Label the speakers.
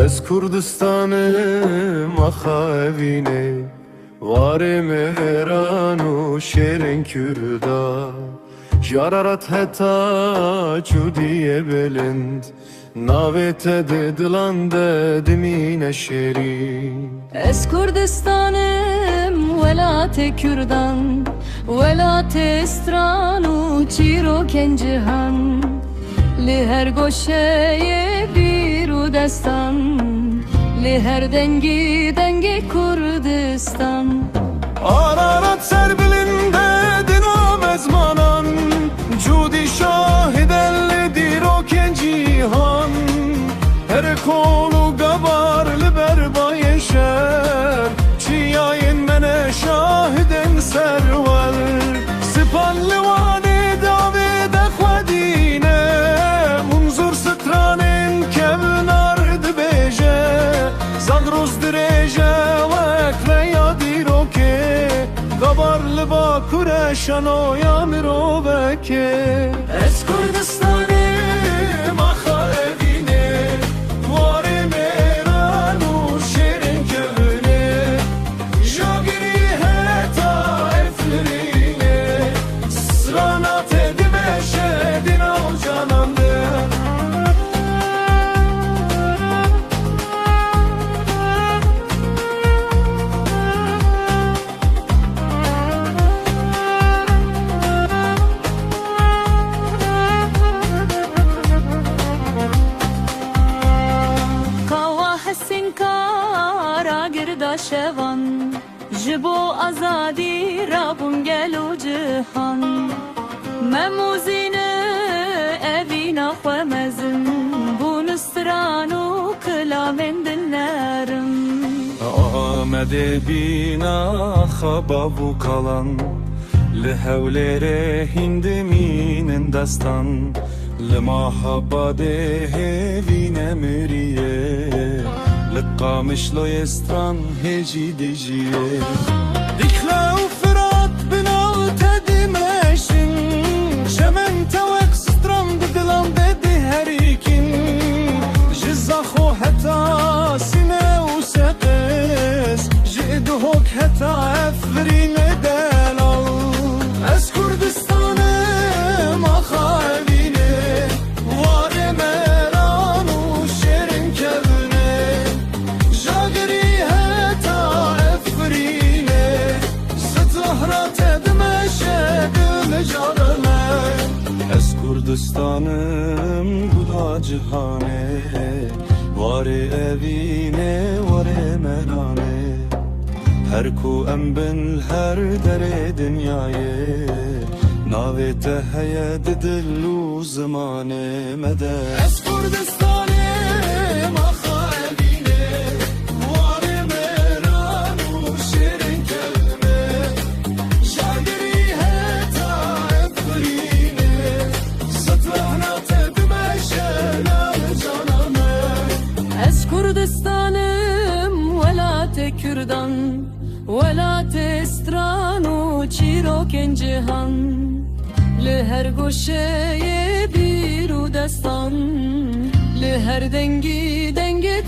Speaker 1: Ez Kurdistanım axa evine, Varê meheran û şêrên Kürda. Jararat heta çûdiye bilind, Navê te di dilan de dimîne şêrîn.
Speaker 2: Ez Kurdistanım welatê Kürdan, Welatê stran û çîrokên cihan. Li her goşeyê bîr û destan, Li her dengî dengê Kurdistan.
Speaker 1: Ararat serbilinde dino mezmanan, Cudi şahiden li dîrokên cîhan. Her kolu gabar li berbayê şer, Çiyayên mene şahiden serwer. Sipan li wanê davê de xwedîne, Munzur stranên kevnar dibêje. Zagros dirêje wek veya dîrokê, Gabar li Bakurê şanoya mirovekê. Ez Kurdistanêm axa evînê, Warê mêran û şêrên kevnê. Jagirî heta efirînê, Srana te dimeşe di nav canan de.
Speaker 2: Kara girda şevan, Ji bo azadî rabûn gelo cihan. Memuzîne evîna xwe mezin, Bûn stran û kilavên dinlerim.
Speaker 1: Amedê bîna xeba bû kalan, Li hewlêrê hîndimînin destan. Li mahabadê hêvîne miriye, Li Qamişloyê stran hêjî dijiye. Dikle û Firat binav te dimeşin, Şemen te wek stran di dilan de di herîkin. Ji zaxo heta sîne û seqez, Ji dihok heta efrîne delal. Ez Kurdistanım axa evînê, Warê mêran û şêrên kevnê. Jagirî heta efrînê, Sitahra te dimeşe dil canime. Ez Kurdistanım guda cihanê, Warê evînê, Warê mêranê. Her ku em bin her derê dinyayê, Navê te heye di dil û zimanê me de. Ez Kurdistanêm axa evînê, Warê mêran û şêrên kevnê. Jagirî heta efrînê, Sitahna te dimeşe nav cana me.
Speaker 2: Ez Kurdistanım welatê Kürdan, Welatê stran û çîrokên cihan. Li her goşeyê bîr û destan, Li her dengî dengê